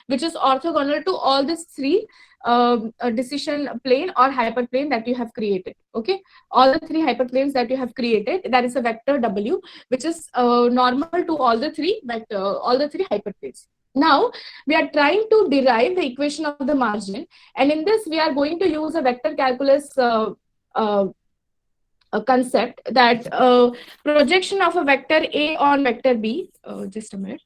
which is orthogonal to all these three decision plane or hyperplane that you have created. Okay, all the three hyperplanes that you have created, that is a vector W, which is normal to all the three hyperplanes. Now we are trying to derive the equation of the margin, and in this we are going to use a vector calculus uh, a concept, that projection of a vector A on vector B. Just a minute.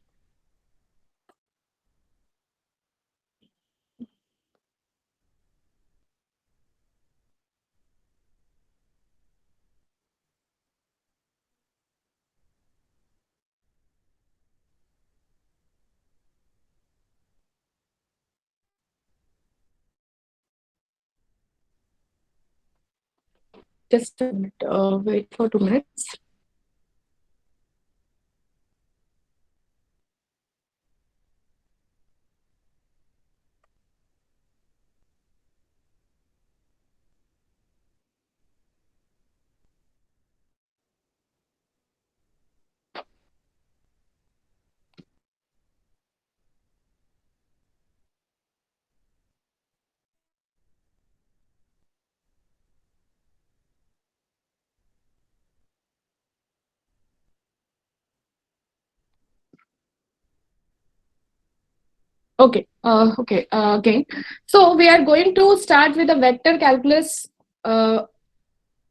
Just a minute. Wait for 2 minutes. Again. So we are going to start with a vector calculus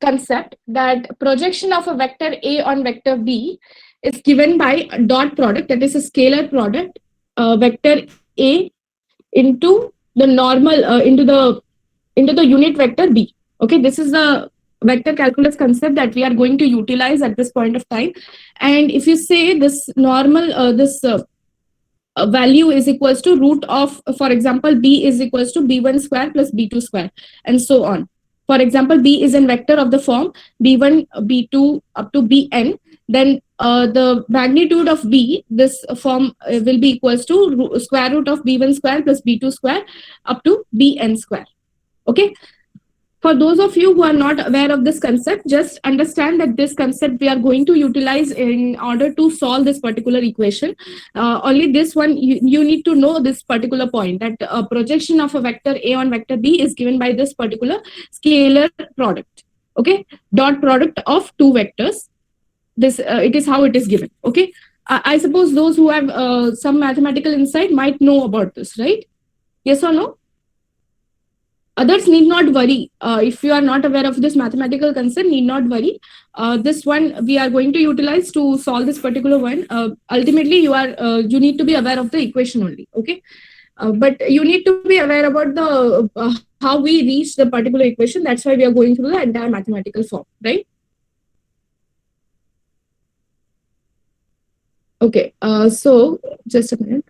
concept, that projection of a vector A on vector B is given by a dot product, that is a scalar product, vector A into the normal into the unit vector B. Okay, this is the vector calculus concept that we are going to utilize at this point of time. And if you say this normal this value is equals to root of, for example, B is equals to B1 square plus B2 square, and so on. For example, B is in vector of the form B1, B2 up to Bn, then the magnitude of B, this form will be equals to square root of B1 square plus B2 square up to Bn square. Okay, for those of you who are not aware of this concept, just understand that this concept we are going to utilize in order to solve this particular equation. Only this one, you need to know this particular point, that projection of a vector A on vector B is given by this particular scalar product. Okay, dot product of two vectors. This it is how it is given. Okay, I suppose those who have some mathematical insight might know about this, right? Yes or no? Others need not worry. If you are not aware of this mathematical concept, need not worry. This one we are going to utilize to solve this particular one. Ultimately, you need to be aware of the equation only. Okay, but you need to be aware about the how we reach the particular equation. That's why we are going through the entire mathematical form, right? Okay. So just a minute.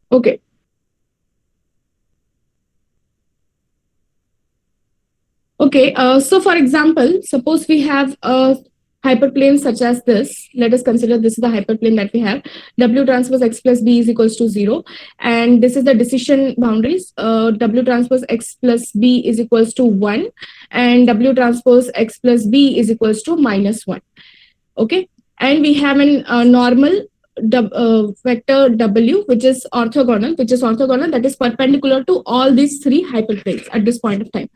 Okay. Okay, so for example, suppose we have a hyperplane such as this. Let us consider this is the hyperplane that we have. W transpose x plus b is equals to 0. And this is the decision boundaries. W transpose x plus b is equals to 1. And W transpose x plus b is equals to minus 1. Okay, and we have a normal vector W, which is orthogonal, that is perpendicular to all these three hyperplanes at this point of time.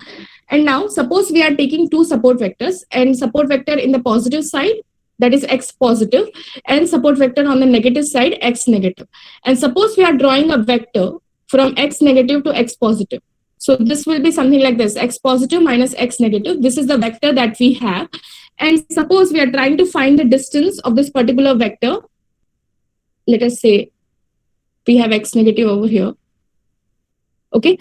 And now suppose we are taking two support vectors, and support vector in the positive side, that is x positive, and support vector on the negative side, x negative. And suppose we are drawing a vector from x negative to x positive. So this will be something like this, x positive minus x negative. This is the vector that we have. And suppose we are trying to find the distance of this particular vector. Let us say we have x negative over here. Okay,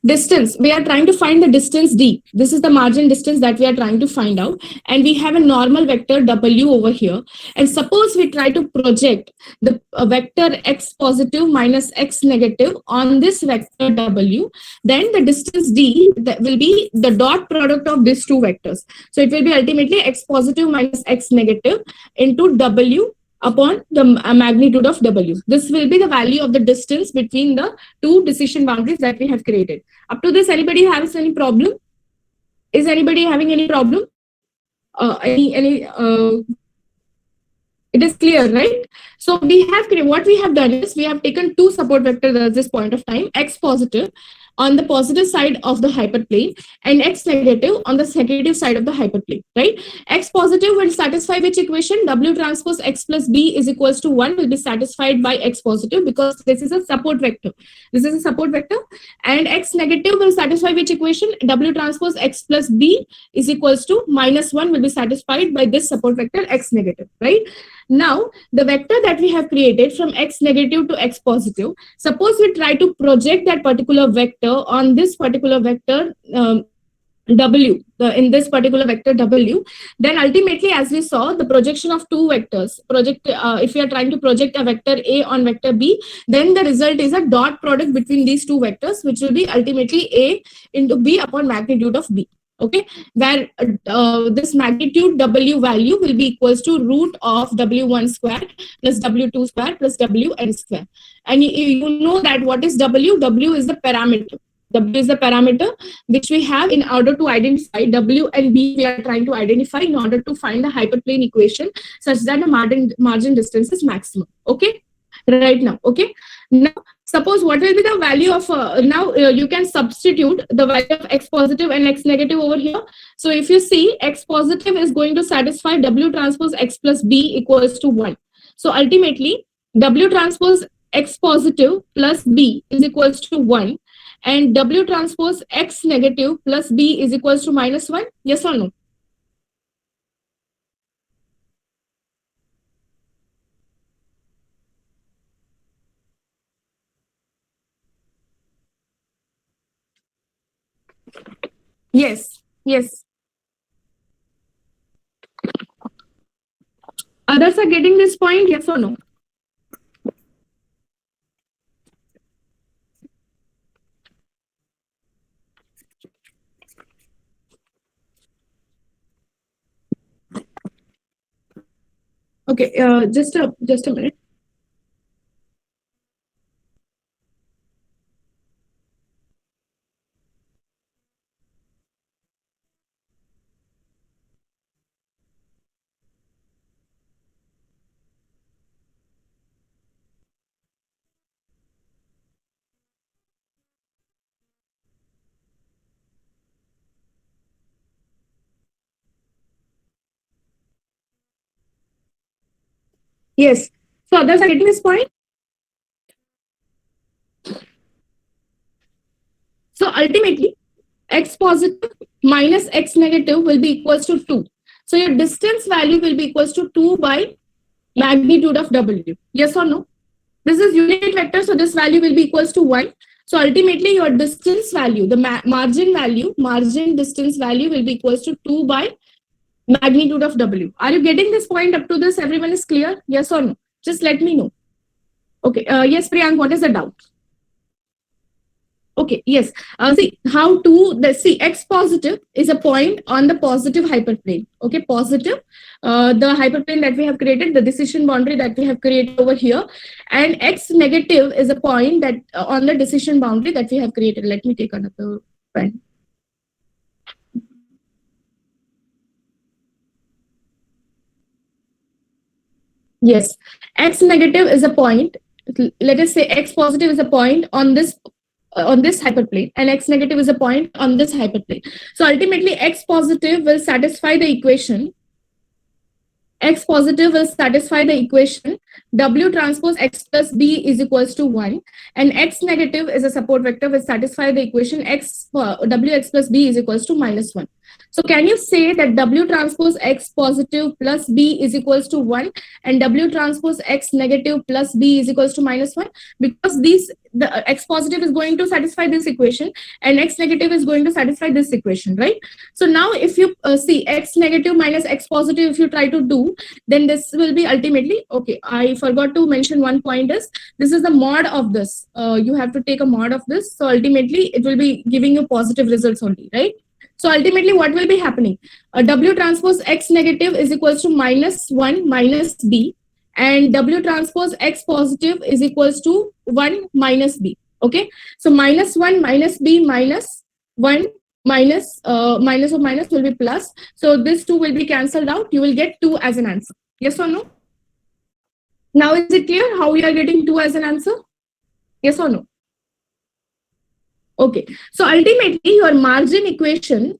distance, we are trying to find the distance d. This is the margin distance that we are trying to find out, and we have a normal vector w over here. And suppose we try to project the vector x positive minus x negative on this vector w, then the distance d that will be the dot product of these two vectors. So it will be ultimately x positive minus x negative into w upon the magnitude of w. This will be the value of the distance between the two decision boundaries that we have created. Up to this, anybody has any problem? Is anybody having any problem? It is clear, right? So we have what we have done is we have taken two support vectors at this point of time, x positive on the positive side of the hyperplane and x negative on the negative side of the hyperplane, right? X positive will satisfy which equation? W transpose x plus b is equals to 1 will be satisfied by x positive because this is a support vector. This is a support vector. And x negative will satisfy which equation? W transpose x plus b is equals to minus 1 will be satisfied by this support vector x negative, right? Now, the vector that we have created from x negative to x positive, suppose we try to project that particular vector on this particular vector w, in this particular vector w, then ultimately, as we saw, the projection of two vectors, if we are trying to project a vector a on vector b, then the result is a dot product between these two vectors, which will be ultimately a into b upon magnitude of b. Okay, where this magnitude w value will be equals to root of w1 square plus w2 square plus wn square. And you know that what is w? W is the parameter. W is the parameter which we have in order to identify w and b. We are trying to identify in order to find the hyperplane equation such that the margin distance is maximum. Okay, right now. Okay, now suppose what will be the value of you can substitute the value of x positive and x negative over here. So if you see, x positive is going to satisfy w transpose x plus b equals to 1. So ultimately w transpose x positive plus b is equals to 1 and w transpose x negative plus b is equals to minus 1. Yes or no? Yes, yes. Others are getting this point, yes or no? Okay, just a minute. Yes. So others are getting this point. So ultimately, x positive minus x negative will be equals to 2. So your distance value will be equals to 2 by magnitude of w. Yes or no? This is unit vector, so this value will be equals to 1. So ultimately, your distance value, the margin distance value will be equals to 2 by magnitude of w. Are you getting this point up to this? Everyone is clear? Yes or no? Just let me know. Okay. Yes, Priyank, what is the doubt? Okay, yes. See how to see x positive is a point on the positive hyperplane. Okay, positive, the hyperplane that we have created, the decision boundary that we have created over here, and x negative is a point that on the decision boundary that we have created. Let me take another pen. Yes, x negative is a point. Let us say x positive is a point on this hyperplane and x negative is a point on this hyperplane. So ultimately x positive will satisfy the equation. X positive will satisfy the equation w transpose x plus b is equals to 1 and x negative is a support vector will satisfy the equation wx plus b is equals to minus 1. So can you say that W transpose X positive plus B is equals to 1 and W transpose X negative plus B is equals to -1? Because the X positive is going to satisfy this equation and X negative is going to satisfy this equation, right? So now if you see X negative minus X positive, if you try to do, then this will be ultimately, okay, I forgot to mention one point is, this is the mod of this. You have to take a mod of this. So ultimately it will be giving you positive results only, right? So ultimately what will be happening? W transpose X negative is equals to -1 minus B, and W transpose X positive is equals to 1 minus B. Okay. So -1 minus B minus 1 minus minus of minus will be plus. So this 2 will be cancelled out. You will get 2 as an answer. Yes or no? Now is it clear how we are getting 2 as an answer? Yes or no? Okay. So ultimately your margin equation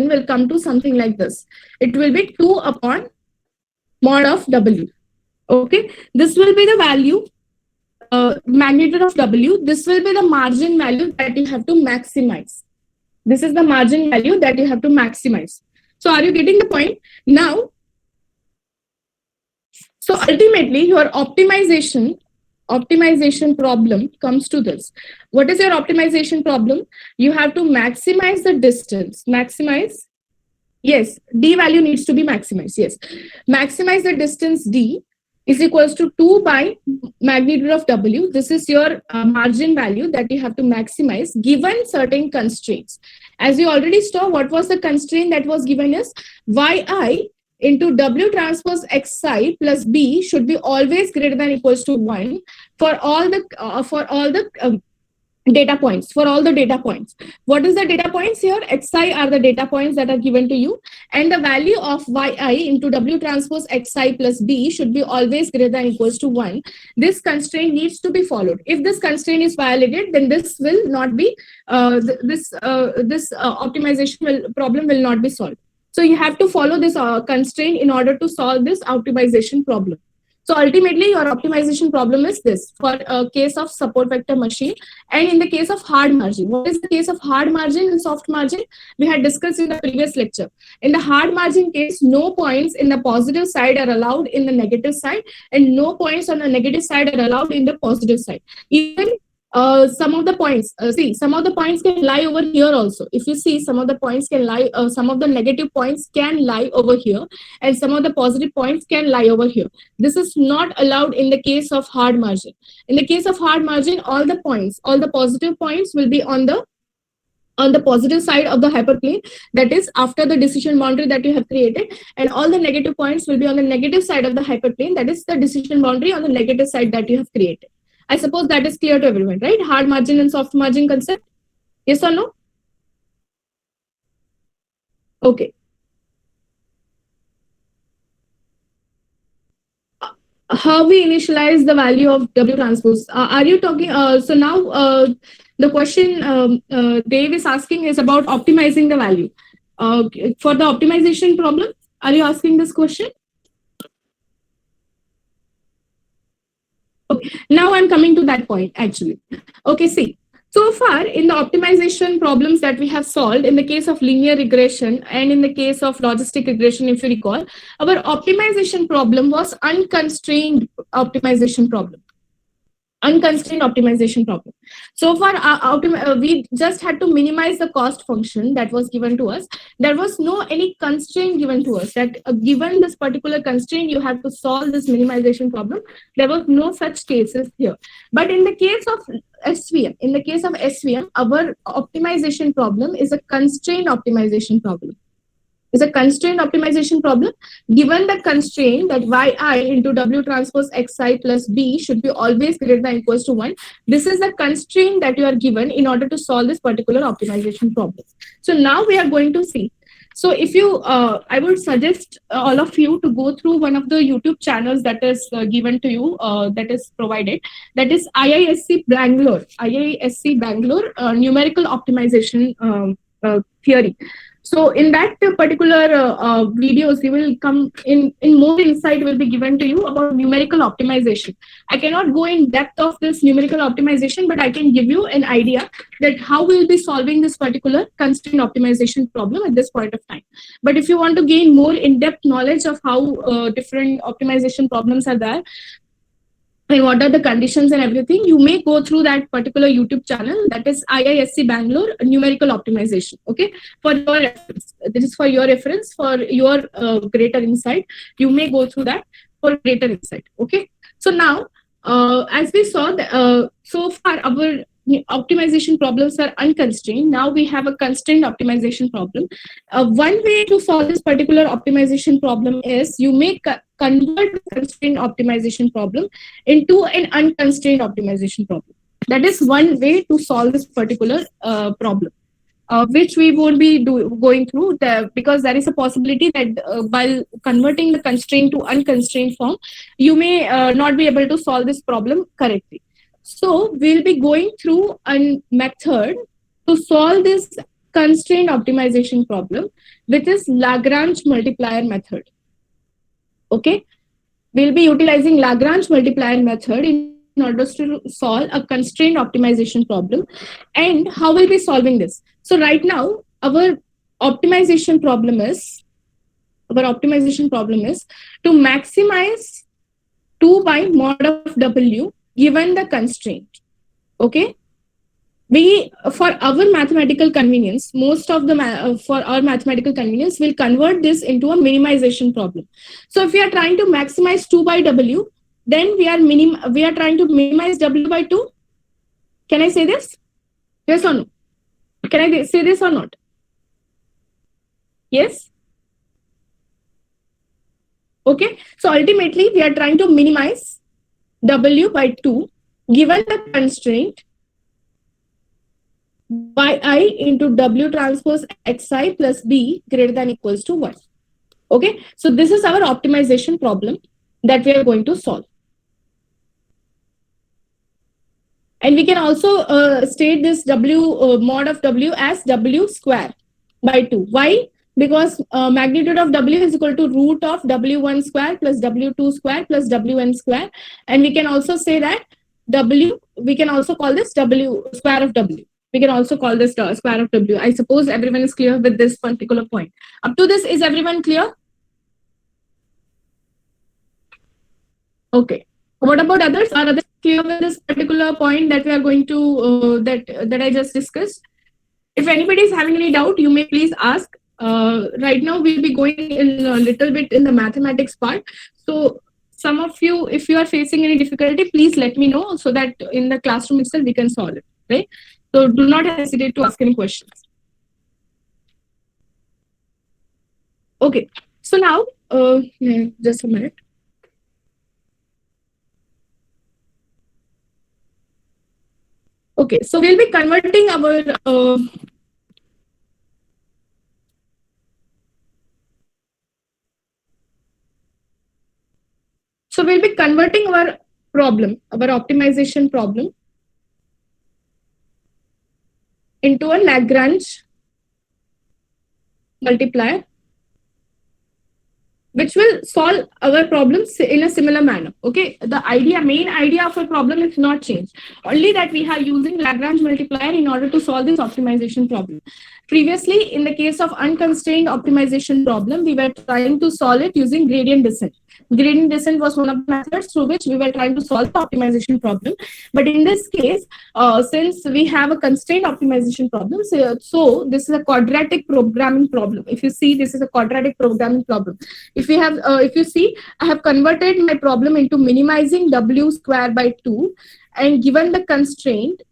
will come to something like this. It will be 2 upon mod of W. Okay. This will be the value, magnitude of W. This will be the margin value that you have to maximize. This is the margin value that you have to maximize. So are you getting the point? Now, so ultimately your optimization problem comes to this. What is your optimization problem? You have to maximize the distance. Maximize. Yes, D value needs to be maximized. Yes. Maximize the distance D is equals to 2 by magnitude of W. This is your margin value that you have to maximize given certain constraints. As you already saw, what was the constraint that was given is Yi into W transpose Xi plus B should be always greater than equals to 1 for all the data points, for all the data points. What is the data points here? Xi are the data points that are given to you, and the value of Yi into W transpose Xi plus B should be always greater than equals to 1. This constraint needs to be followed. If this constraint is violated, then this will not be optimization problem will not be solved. So you have to follow this constraint in order to solve this optimization problem. So ultimately, your optimization problem is this for a case of support vector machine. And in the case of hard margin, what is the case of hard margin and soft margin? We had discussed in the previous lecture. In the hard margin case, no points in the positive side are allowed in the negative side, and no points on the negative side are allowed in the positive side. Even some of the points, some of the points can lie over here also. If you see, some of the points can lie, some of the negative points can lie over here, and some of the positive points can lie over here. This is not allowed in the case of hard margin. In the case of hard margin, all the positive points will be on the positive side of the hyperplane, that is after the decision boundary that you have created, and all the negative points will be on the negative side of the hyperplane, that is the decision boundary on the negative side that you have created. I suppose that is clear to everyone, right? Hard margin and soft margin concept. Yes or no? Okay. How we initialize the value of W transpose? Are you talking? So now the question Dave is asking is about optimizing the value. For the optimization problem, are you asking this question? Okay, now I'm coming to that point actually. Okay, see, so far in the optimization problems that we have solved in the case of linear regression and in the case of logistic regression, if you recall, our optimization problem was unconstrained optimization problem. Unconstrained optimization problem. So far, we just had to minimize the cost function that was given to us. There was no any constraint given to us that given this particular constraint, you have to solve this minimization problem. There was no such cases here. But in the case of SVM, our optimization problem is a constrained optimization problem. Is a constraint optimization problem. Given the constraint that Yi into W transpose Xi plus B should be always greater than equals to 1. This is the constraint that you are given in order to solve this particular optimization problem. So now we are going to see. So if you, I would suggest all of you to go through one of the YouTube channels that is given to you, that is provided. That is IISc Bangalore numerical optimization theory. So in that particular videos, you will come in more insight will be given to you about numerical optimization. I cannot go in depth of this numerical optimization, but I can give you an idea that how we'll be solving this particular constraint optimization problem at this point of time. But if you want to gain more in-depth knowledge of how different optimization problems are there, and what are the conditions and everything, you may go through that particular YouTube channel, that is IISc Bangalore numerical optimization. Okay, for your reference, this is for your reference, for your greater insight. You may go through that for greater insight. Okay, so now as we saw, so far our optimization problems are unconstrained. Now we have a constrained optimization problem. One way to solve this particular optimization problem is you may convert the constrained optimization problem into an unconstrained optimization problem. That is one way to solve this particular problem. Which we won't be going through because there is a possibility that while converting the constraint to unconstrained form, you may not be able to solve this problem correctly. So we'll be going through a method to solve this constraint optimization problem, which is Lagrange multiplier method. Okay, we'll be utilizing Lagrange multiplier method in order to solve a constraint optimization problem. And how will we be solving this? So right now, our optimization problem is to maximize 2 by mod of W given the constraint. Okay, we, for our mathematical convenience, most of the for our mathematical convenience, will convert this into a minimization problem. So if we are trying to maximize 2 by W, then we are trying to minimize W by 2. Can I say this? Yes or no? Can I say this or not? Yes? Okay, so ultimately we are trying to minimize W by 2 given the constraint by I into W transpose Xi plus B greater than equals to 1. Okay, so this is our optimization problem that we are going to solve. And we can also state this W mod of W as W square by 2. Why? Because magnitude of W is equal to root of W1 square plus W2 square plus Wn square. And we can also say that W, we can also call this W square of W. We can also call this square of W. I suppose everyone is clear with this particular point. Up to this, is everyone clear? Okay. What about others? Are others clear with this particular point that we are going to, that I just discussed? If anybody is having any doubt, you may please ask. Right now, we'll be going in a little bit in the mathematics part. So some of you, if you are facing any difficulty, please let me know so that in the classroom itself, we can solve it, right? So do not hesitate to ask any questions. Okay, so now, just a minute. Okay, so we'll be converting our so we'll be converting our problem, our optimization problem, into a Lagrange multiplier, which will solve our problems in a similar manner. Okay, the main idea of our problem is not changed. Only that we are using Lagrange multiplier in order to solve this optimization problem. Previously, in the case of unconstrained optimization problem, we were trying to solve it using gradient descent. Gradient descent was one of the methods through which we were trying to solve the optimization problem. But in this case, since we have a constrained optimization problem, so this is a quadratic programming problem. If you see, this is a quadratic programming problem. If you see, I have converted my problem into minimizing W square by 2, and given the constraint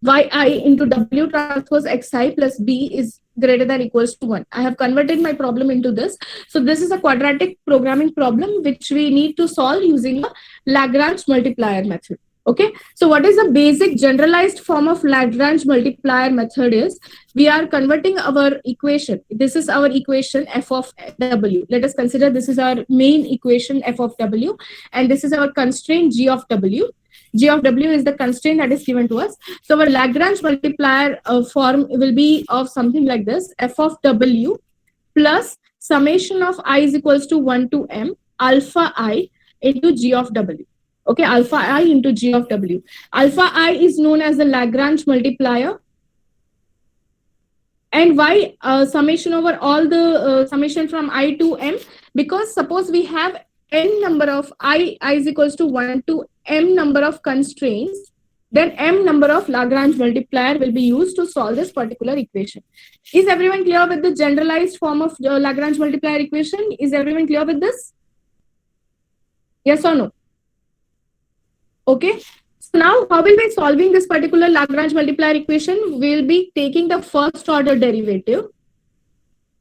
yi into W transpose Xi plus B is greater than equals to 1. I have converted my problem into this. So this is a quadratic programming problem which we need to solve using a Lagrange multiplier method. Okay, so what is the basic generalized form of Lagrange multiplier method is, we are converting our equation. This is our equation f of W. Let us consider this is our main equation f of W, and this is our constraint g of W. G of W is the constraint that is given to us. So our Lagrange multiplier form will be of something like this: f of W plus summation of I is equals to 1 to m alpha I into G of W. Okay, alpha I into G of W. Alpha I is known as the Lagrange multiplier. And why summation over all the summation from I to m? Because suppose we have n number of I is equals to 1 to m number of constraints, then m number of Lagrange multiplier will be used to solve this particular equation. Is everyone clear with the generalized form of Lagrange multiplier equation? Is everyone clear with this? Yes or no? Okay. So now how will we be solving this particular Lagrange multiplier equation? We'll be taking the first order derivative.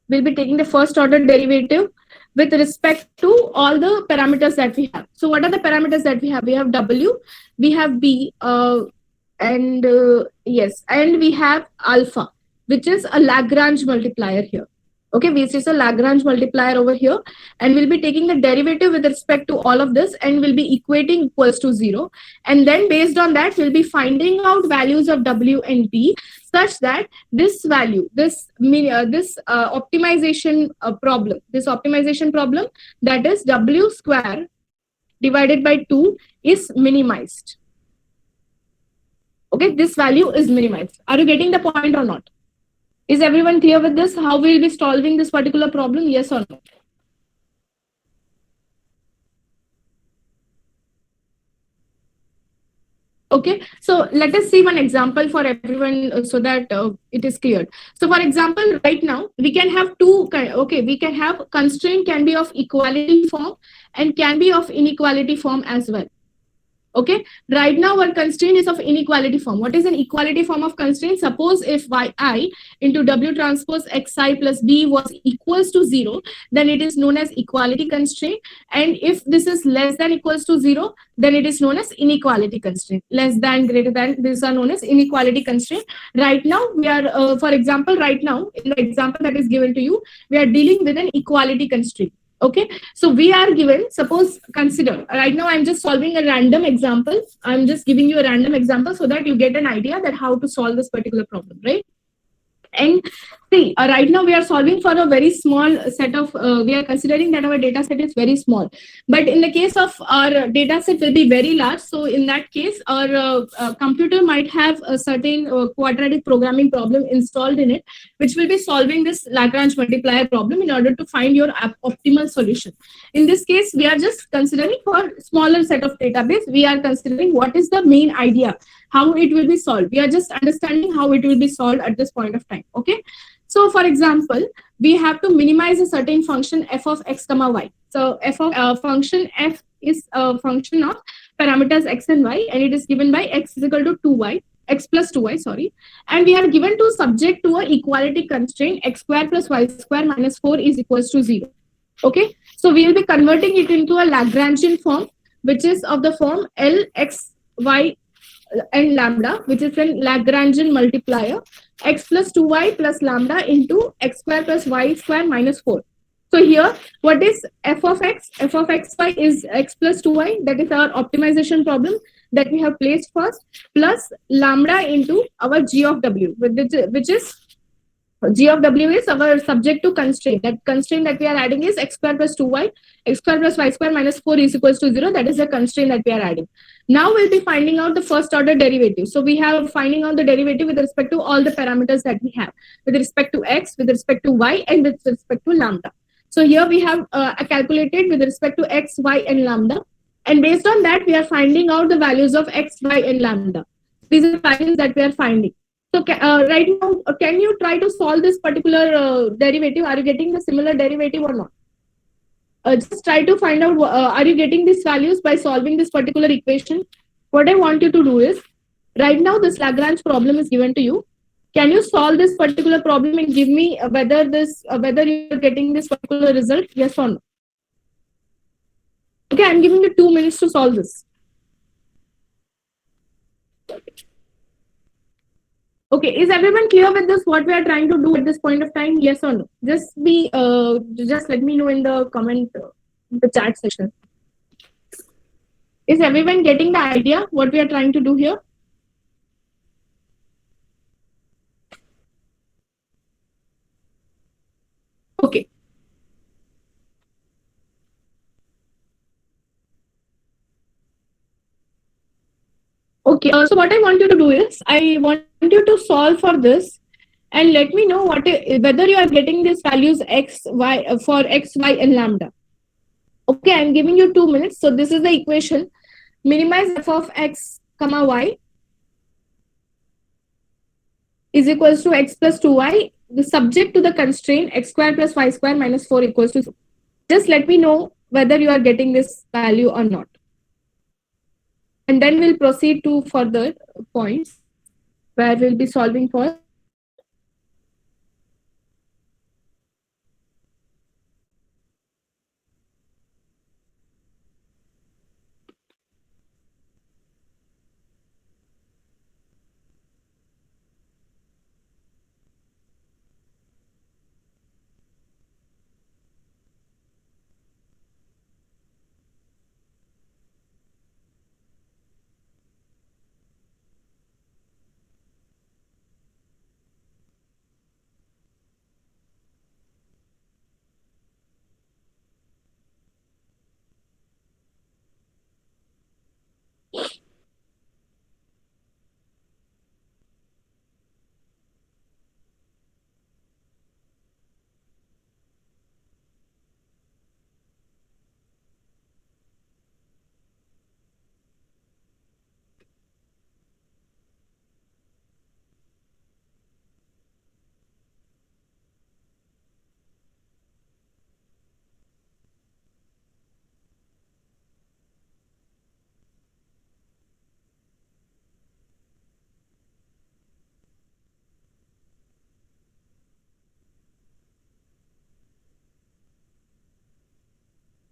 We'll be taking the first order derivative with respect to all the parameters that we have. So what are the parameters that we have? We have W, we have B, and we have alpha, which is a Lagrange multiplier here. Okay, which is a Lagrange multiplier over here, and we'll be taking the derivative with respect to all of this, and we'll be equating equals to 0. And then based on that, we'll be finding out values of W and B such that this value, this optimization problem, that is W square divided by 2 is minimized. Okay, this value is minimized. Are you getting the point or not? Is everyone clear with this? How we will be solving this particular problem? Yes or no? Okay, so let us see one example for everyone so that it is clear. So for example, right now we can have we can have constraint can be of equality form and can be of inequality form as well. Okay, right now our constraint is of inequality form. What is an equality form of constraint? Suppose if yi into W transpose xi plus b was equals to 0, then it is known as equality constraint. And if this is less than equals to 0, then it is known as inequality constraint. Less than, greater than, these are known as inequality constraint. Right now we are, for example, right now in the example that is given to you, we are dealing with an equality constraint. Okay, so we are given, suppose, consider, right now I'm just solving a random example. I'm just giving you a random example so that you get an idea that how to solve this particular problem, right? And see, right now we are solving for a very small set of, we are considering that our data set is very small. But in the case of our data set will be very large. So in that case, our computer might have a certain quadratic programming problem installed in it, which will be solving this Lagrange multiplier problem in order to find your optimal solution. In this case, we are just considering for smaller set of database. We are considering what is the main idea, how it will be solved. We are just understanding how it will be solved at this point of time. Okay. So for example, we have to minimize a certain function f of x comma y. So f of function f is a function of parameters x and y, and it is given by x is equal to 2y, x plus 2y, sorry. And we are given to subject to a equality constraint x square plus y square minus 4 is equals to 0. Okay. So we will be converting it into a Lagrangian form, which is of the form L x y and lambda, which is a Lagrangian multiplier, x plus 2y plus lambda into x square plus y square minus 4. So here, what is f of x? F of xy is x plus 2y. That is our optimization problem that we have placed first, plus lambda into our g of w, which is g of w is our subject to constraint. That constraint that we are adding is x square plus 2y, x square plus y square minus 4 is equals to 0. That is the constraint that we are adding. Now we'll be finding out the first order derivative. So we have finding out the derivative with respect to all the parameters that we have, with respect to x, with respect to y, and with respect to lambda. So here we have calculated with respect to x, y, and lambda. And based on that, we are finding out the values of x, y, and lambda. These are the values that we are finding. So right now, can you try to solve this particular derivative? Are you getting the similar derivative or not? Just try to find out, are you getting these values by solving this particular equation? What I want you to do is, right now this Lagrange problem is given to you. Can you solve this particular problem and give me whether you're getting this particular result, yes or no? Okay, I'm giving you 2 minutes to solve this. Okay, is everyone clear with this, what we are trying to do at this point of time? Yes or no? Just let me know in the comment, the chat section. Is everyone getting the idea what we are trying to do here? Okay. Okay. So what I want you to do is I want you to solve for this and let me know whether you are getting these values x, y for x, y, and lambda. Okay, I'm giving you 2 minutes. So this is the equation. Minimize f of x comma y is equals to x plus 2y. The subject to the constraint x square plus y square minus 4 equals to 0. Just let me know whether you are getting this value or not. And then we'll proceed to further points where we'll be solving for.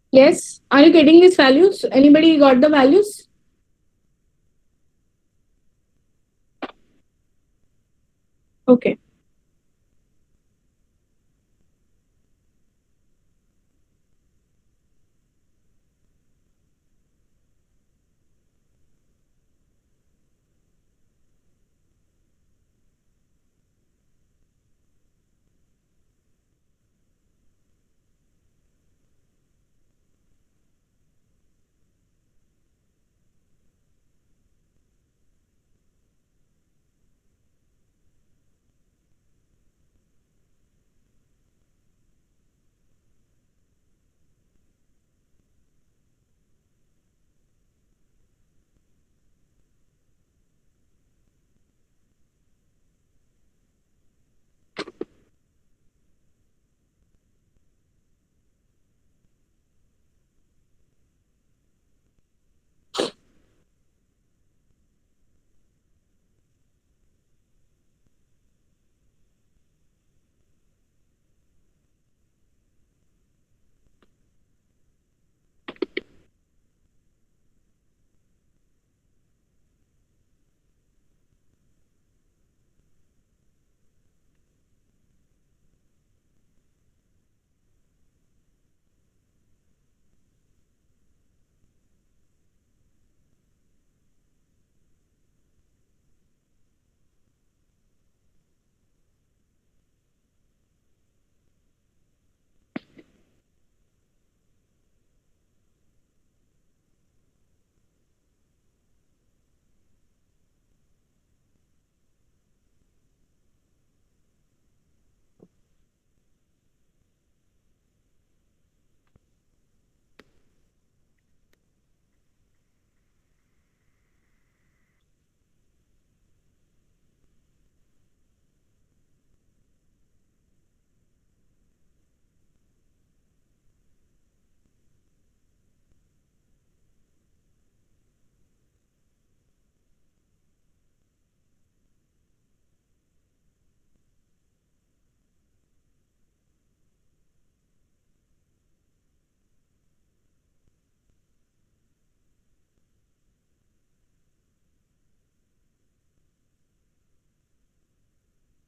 Yes, are you getting these values? Anybody got the values? Okay.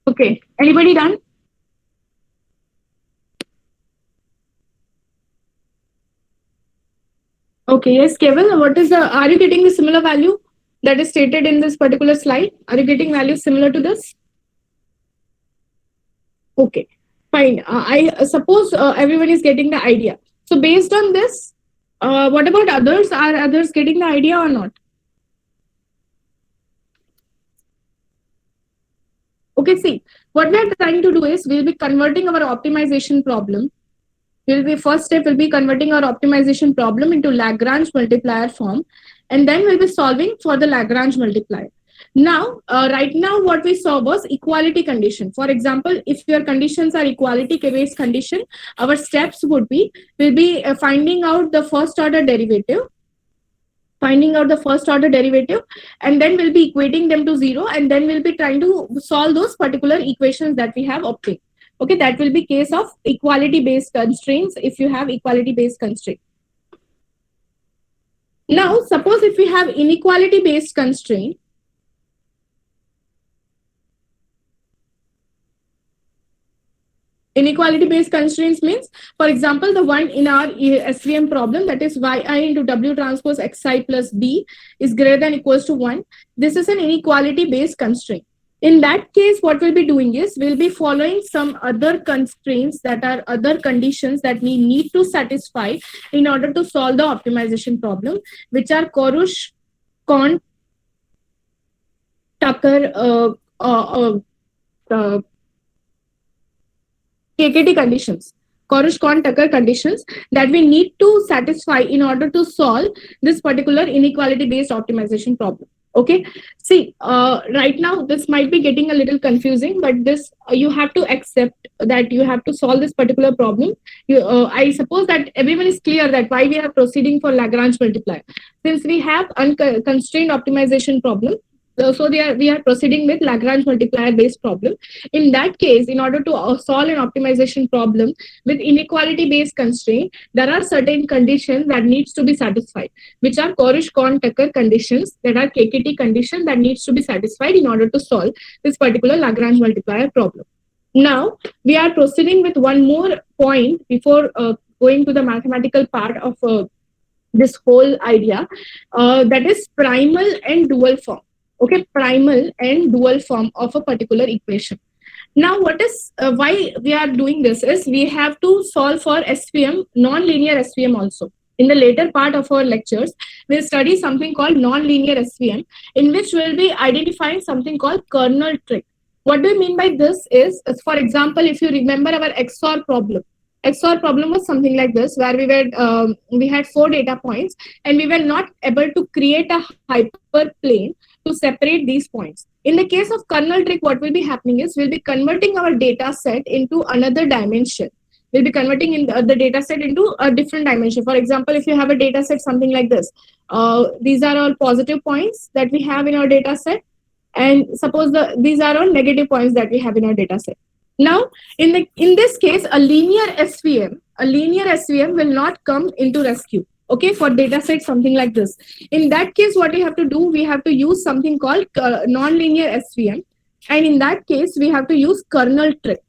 Okay. Anybody done? Okay, yes, Kevin, are you getting the similar value that is stated in this particular slide? Are you getting values similar to this? Okay, fine. I suppose everyone is getting the idea. So based on this, what about others? Are others getting the idea or not? Okay, see, what we are trying to do is we'll be converting our optimization problem. First step will be converting our optimization problem into Lagrange multiplier form, and then we'll be solving for the Lagrange multiplier. Now, right now, what we saw was equality condition. For example, if your conditions are equality-based condition, our steps would be we'll be finding out the first order derivative, and then we'll be equating them to zero, and then we'll be trying to solve those particular equations that we have obtained. Okay, that will be case of equality based constraints if you have equality based constraint. Now suppose if we have inequality based constraint, inequality based constraints means, for example, the one in our SVM problem, that is yi into w transpose xi plus b is greater than equals to 1. This is an inequality based constraint. In that case, what we'll be doing is we'll be following some other constraints, that are other conditions that we need to satisfy in order to solve the optimization problem, which are Korush, Kohn, Tucker, KKT conditions, Korush-Kohn-Tucker conditions that we need to satisfy in order to solve this particular inequality-based optimization problem. Okay, see, right now this might be getting a little confusing, but this you have to accept that you have to solve this particular problem. I suppose that everyone is clear that why we are proceeding for Lagrange multiplier. Since we have unconstrained optimization problem, so we are proceeding with Lagrange multiplier based problem. In that case, in order to solve an optimization problem with inequality based constraint, there are certain conditions that needs to be satisfied, which are Korush-Kohn-Tucker conditions, that are KKT conditions that needs to be satisfied in order to solve this particular Lagrange multiplier problem. Now we are proceeding with one more point before going to the mathematical part of this whole idea, that is primal and dual form. Okay, primal and dual form of a particular equation. Now, what is why we are doing this is we have to solve for SVM, non-linear SVM also. In the later part of our lectures, we'll study something called non-linear SVM, in which we'll be identifying something called kernel trick. What do you mean by this is, for example, if you remember our XOR problem. XOR problem was something like this, where we had 4 data points, and we were not able to create a hyperplane to separate these points. In the case of kernel trick, what will be happening is we'll be converting our data set into another dimension. We'll be converting in the data set into a different dimension. For example, if you have a data set something like this, these are all positive points that we have in our data set, and suppose these are all negative points that we have in our data set. Now, in this case, a linear SVM will not come into rescue. Okay, for data set something like this. In that case, what we have to do, we have to use something called non-linear SVM, and in that case, we have to use kernel trick.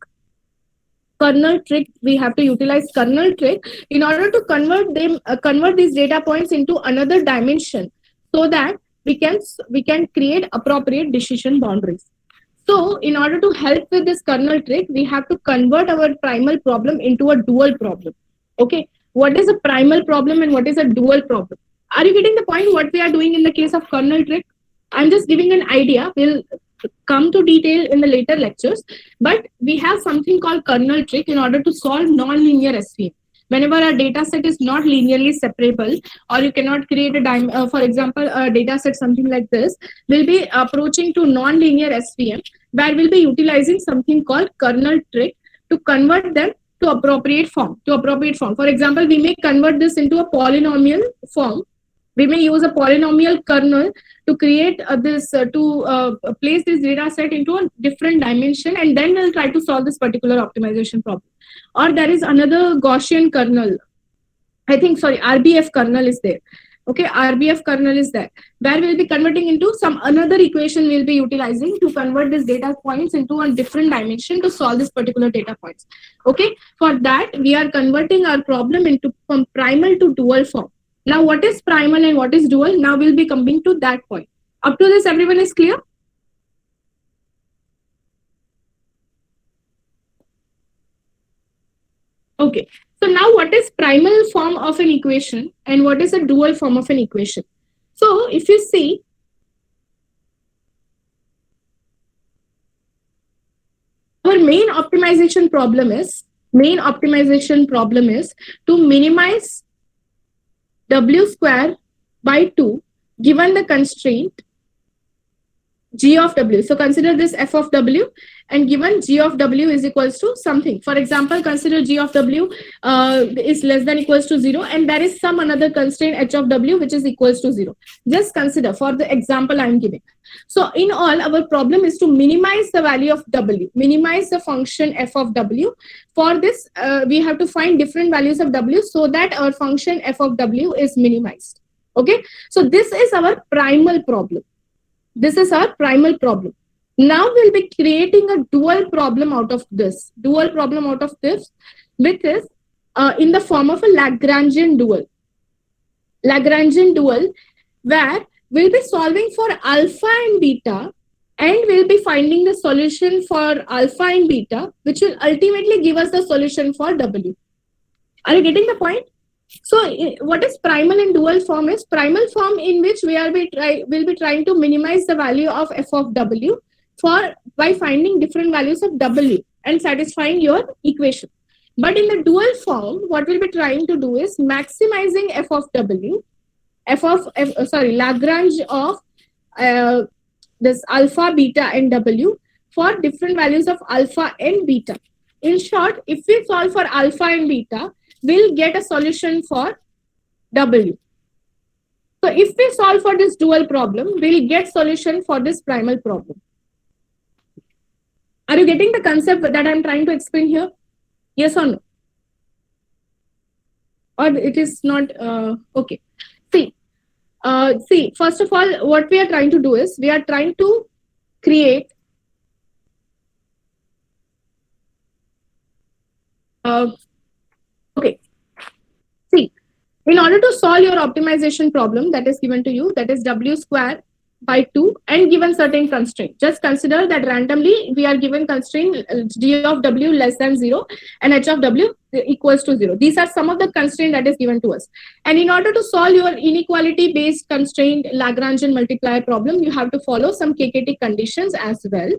We have to utilize kernel trick in order to convert these data points into another dimension, so that we can create appropriate decision boundaries. So, in order to help with this kernel trick, we have to convert our primal problem into a dual problem. Okay, what is a primal problem and what is a dual problem? Are you getting the point what we are doing in the case of kernel trick? I'm just giving an idea. We'll come to detail in the later lectures, but we have something called kernel trick in order to solve non-linear SVM. Whenever a data set is not linearly separable, or you cannot create for example, a data set something like this, we'll be approaching to non-linear SVM, where we'll be utilizing something called kernel trick to convert them to appropriate form. For example, we may convert this into a polynomial form. We may use a polynomial kernel to create place this data set into a different dimension, and then we'll try to solve this particular optimization problem. Or there is another Gaussian kernel. RBF kernel is there. Okay, RBF kernel is there, where we'll be converting into some another equation we'll be utilizing to convert this data points into a different dimension to solve this particular data points. Okay, for that we are converting our problem from primal to dual form. Now, what is primal and what is dual? Now we'll be coming to that point. Up to this, everyone is clear? Okay. So now what is primal form of an equation and what is a dual form of an equation? So if you see, our main optimization problem is to minimize w square by 2 given the constraint g of w. So consider this f of w and given g of w is equals to something. For example, consider g of w is less than equals to 0 and there is some another constraint h of w which is equals to 0. Just consider for the example I am giving. So in all, our problem is to minimize the value of w, minimize the function f of w. For this, we have to find different values of w so that our function f of w is minimized. Okay, so this is our primal problem. This is our primal problem. Now we'll be creating a dual problem out of this. Dual problem out of this, which is in the form of a Lagrangian dual. Lagrangian dual, where we'll be solving for alpha and beta, and we'll be finding the solution for alpha and beta, which will ultimately give us the solution for W. Are you getting the point? So what is primal and dual form is primal form in which will be trying to minimize the value of f of w for by finding different values of w and satisfying your equation. But in the dual form, what we'll be trying to do is maximizing f of w, Lagrange of this alpha, beta, and w for different values of alpha and beta. In short, if we solve for alpha and beta, we'll get a solution for W. So if we solve for this dual problem, we'll get solution for this primal problem. Are you getting the concept that I'm trying to explain here? Yes or no? Or it is not? Okay. See, first of all, what we are trying to do is we are trying to create okay. See, in order to solve your optimization problem that is given to you, that is w square by 2 and given certain constraint. Just consider that randomly we are given constraint g of w less than 0 and h of w equals to 0. These are some of the constraint that is given to us. And in order to solve your inequality based constraint Lagrangian multiplier problem, you have to follow some KKT conditions as well,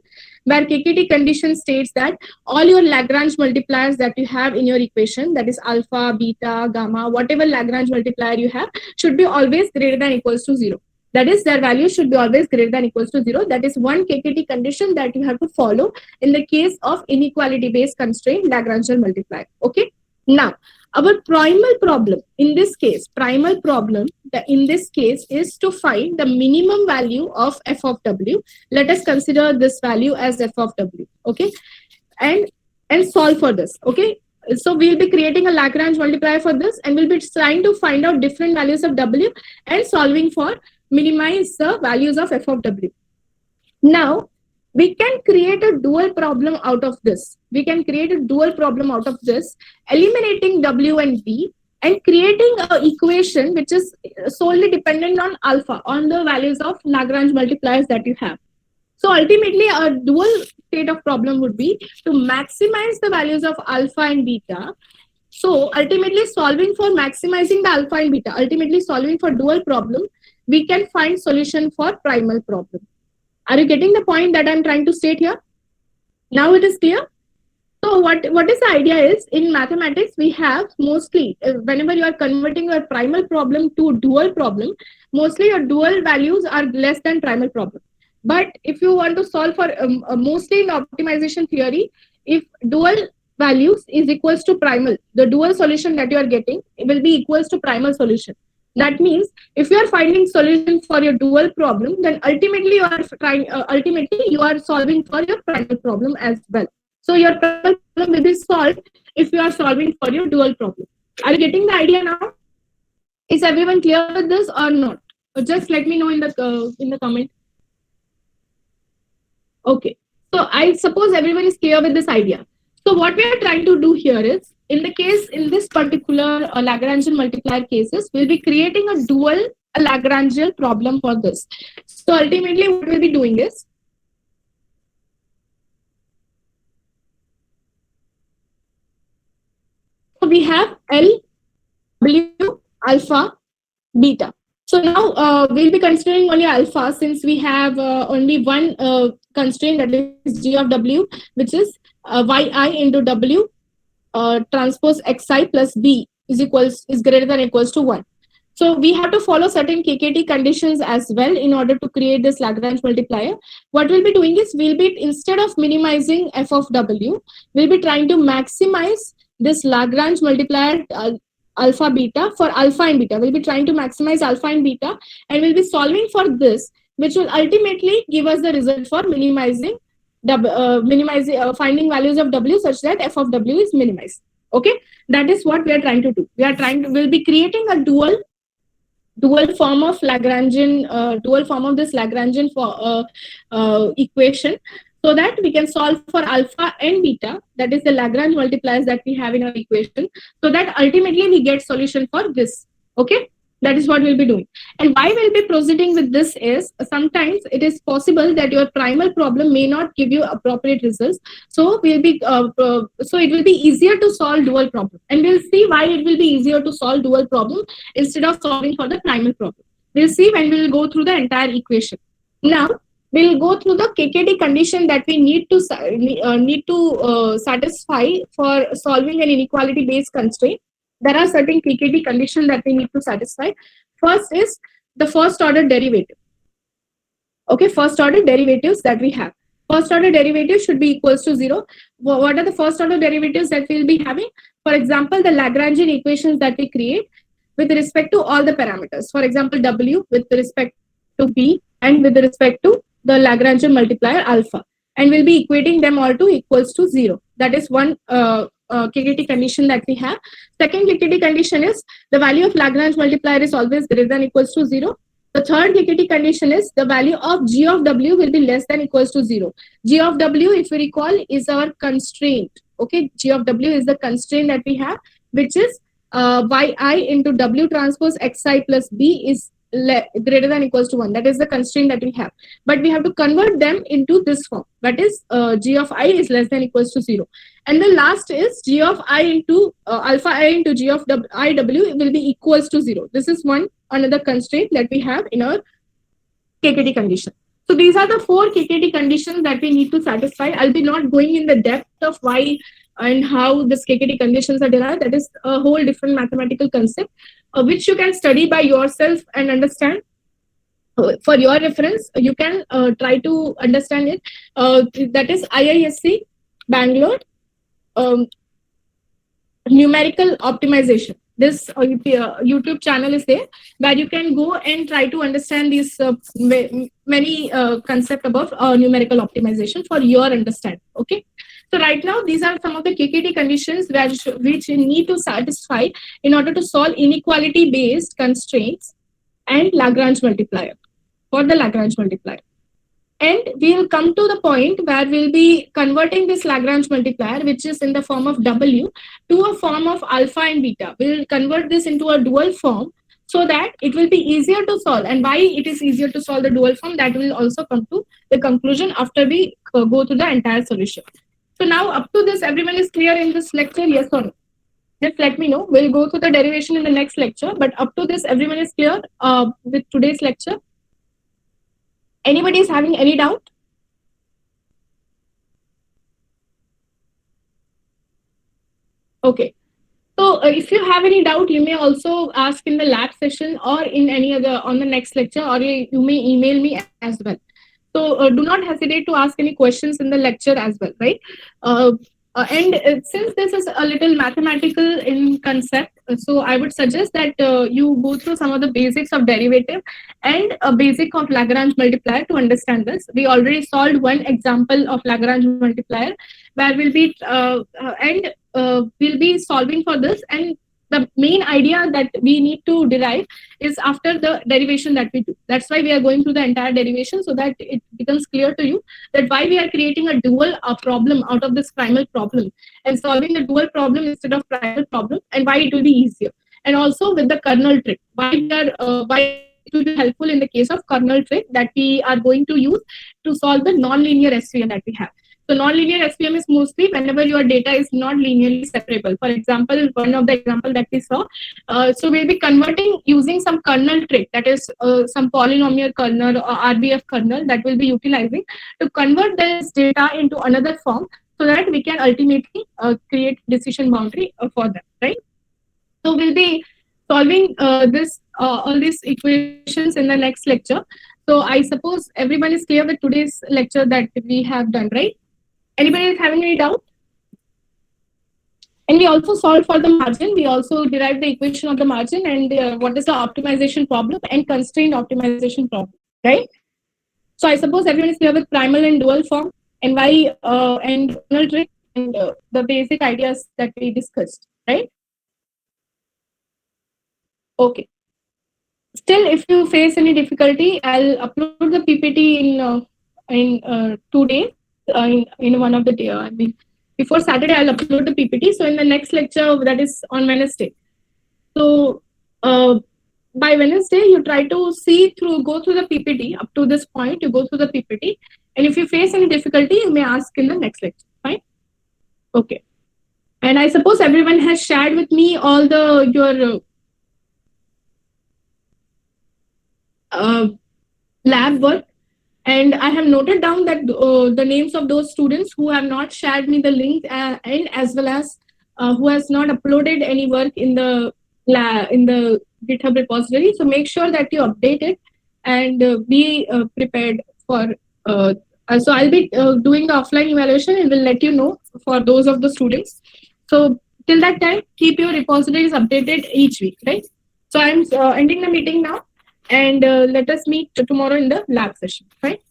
where KKT condition states that all your Lagrange multipliers that you have in your equation, that is alpha, beta, gamma, whatever Lagrange multiplier you have, should be always greater than equals to 0. That is, their value should be always greater than equals to 0. That is one KKT condition that you have to follow in the case of inequality-based constraint Lagrangian multiplier. Okay. Now, our primal problem in this case, in this case is to find the minimum value of f of w. Let us consider this value as f of w. Okay, and solve for this. Okay. So we'll be creating a Lagrange multiplier for this, and we'll be trying to find out different values of w and solving for minimize the values of f of w. Now, we can create a dual problem out of this. We can create a dual problem out of this, eliminating w and b and creating an equation which is solely dependent on alpha, on the values of Lagrange multipliers that you have. So ultimately, a dual state of problem would be to maximize the values of alpha and beta. So ultimately, solving for maximizing the alpha and beta, ultimately solving for dual problem, we can find solution for primal problem. Are you getting the point that I'm trying to state here? Now it is clear. So what is the idea is, in mathematics, we have mostly, whenever you are converting your primal problem to dual problem, mostly your dual values are less than primal problem. But if you want to solve for, mostly in optimization theory, if dual values is equals to primal, the dual solution that you are getting will be equals to primal solution. That means if you are finding solution for your dual problem, then ultimately you are solving for your primal problem as well. So your primal problem will be solved if you are solving for your dual problem. Are you getting the idea now? Is everyone clear with this or not? Or just let me know in the comment. Okay. So I suppose everyone is clear with this idea. So what we are trying to do here is, in the case, in this particular Lagrangian multiplier cases, we'll be creating a dual Lagrangian problem for this. So ultimately what we'll be doing is, we have L, W, alpha, beta. So now we'll be considering only alpha, since we have only one constraint, that is G of W, which is yi into W transpose xi plus b is greater than equals to 1. So we have to follow certain KKT conditions as well in order to create this Lagrange multiplier. What we'll be doing is, we'll be, instead of minimizing f of W, we'll be trying to maximize this Lagrange multiplier alpha beta for alpha and beta. We'll be trying to maximize alpha and beta, and we'll be solving for this, which will ultimately give us the result for minimizing finding values of W such that f of W is minimized. Okay, that is what we are trying to do. We'll be creating a dual form of Lagrangian, dual form of this Lagrangian equation, so that we can solve for alpha and beta, that is the Lagrange multipliers that we have in our equation, so that ultimately we get solution for this. Okay, that is what we'll be doing. And why we'll be proceeding with this is, sometimes it is possible that your primal problem may not give you appropriate results. So we'll be so it will be easier to solve dual problem, and we'll see why it will be easier to solve dual problem instead of solving for the primal problem. We'll see when we'll go through the entire equation. Now we'll go through the KKT condition that we need to satisfy for solving an inequality based constraint. There are certain KKT conditions that we need to satisfy. First is the first order derivative. Okay, first order derivatives that we have. First order derivative should be equals to 0. What are the first order derivatives that we'll be having? For example, the Lagrangian equations that we create with respect to all the parameters. For example, W with respect to B, and with respect to the Lagrangian multiplier alpha. And we'll be equating them all to equals to 0. That is one KKT condition that we have. Second KKT condition is, the value of Lagrange multiplier is always greater than equals to 0. The third KKT condition is, the value of G of W will be less than equals to 0. G of W, if we recall, is our constraint. Okay, G of W is the constraint that we have, which is yi into W transpose xi plus b is greater than equals to 1. That is the constraint that we have. But we have to convert them into this form. That is G of I is less than equals to 0. And the last is G of I into alpha I into G of IW will be equals to 0. This is another constraint that we have in our KKT condition. So these are the 4 KKT conditions that we need to satisfy. I'll be not going in the depth of why and how this KKT conditions are derived. That is a whole different mathematical concept, which you can study by yourself and understand. For your reference, you can try to understand it. That is IISc Bangalore numerical optimization. This YouTube channel is there, where you can go and try to understand these many concepts about numerical optimization for your understanding. Okay. So right now, these are some of the KKT conditions which you need to satisfy in order to solve inequality-based constraints and Lagrange multiplier, for the Lagrange multiplier. And we will come to the point where we'll be converting this Lagrange multiplier, which is in the form of W, to a form of alpha and beta. We'll convert this into a dual form so that it will be easier to solve. And why it is easier to solve the dual form, that will also come to the conclusion after we go through the entire solution. So now up to this, everyone is clear in this lecture, yes or no? Just let me know. We'll go through the derivation in the next lecture. But up to this, everyone is clear with today's lecture. Anybody is having any doubt? Okay. So if you have any doubt, you may also ask in the lab session or in any other on the next lecture, or you may email me as well. So do not hesitate to ask any questions in the lecture as well, right? Since this is a little mathematical in concept, so I would suggest that you go through some of the basics of derivative and a basic of Lagrange multiplier to understand this. We already solved one example of Lagrange multiplier where we'll be we'll be solving for this, and the main idea that we need to derive is after the derivation that we do. That's why we are going through the entire derivation, so that it becomes clear to you that why we are creating a dual problem out of this primal problem and solving the dual problem instead of primal problem, and why it will be easier. And also with the kernel trick, why it will be helpful in the case of kernel trick that we are going to use to solve the non-linear SVM that we have. So non-linear SVM is mostly whenever your data is not linearly separable. For example, one of the example that we saw, so we'll be converting using some kernel trick, that is some polynomial kernel or RBF kernel that we'll be utilizing to convert this data into another form so that we can ultimately create decision boundary for them, right? So we'll be solving all these equations in the next lecture. So I suppose everyone is clear with today's lecture that we have done, right? Anybody is having any doubt? And we also solved for the margin. We also derived the equation of the margin and what is the optimization problem and constraint optimization problem, right? So I suppose everyone is clear with primal and dual form and why and kernel trick and the basic ideas that we discussed, right? Okay. Still, if you face any difficulty, I'll upload the PPT in 2 days. In one of the day, I mean, before Saturday, I'll upload the PPT. So in the next lecture, that is on Wednesday. So by Wednesday, you try to go through the PPT up to this point. You go through the PPT, and if you face any difficulty, you may ask in the next lecture. Fine. Okay. And I suppose everyone has shared with me all your lab work, and I have noted down that the names of those students who have not shared me the link and as well as who has not uploaded any work in the GitHub repository. So make sure that you update it and be prepared for. So I'll be doing the offline evaluation and will let you know for those of the students. So till that time, keep your repositories updated each week, right? So I'm ending the meeting now. And let us meet tomorrow in the lab session, right?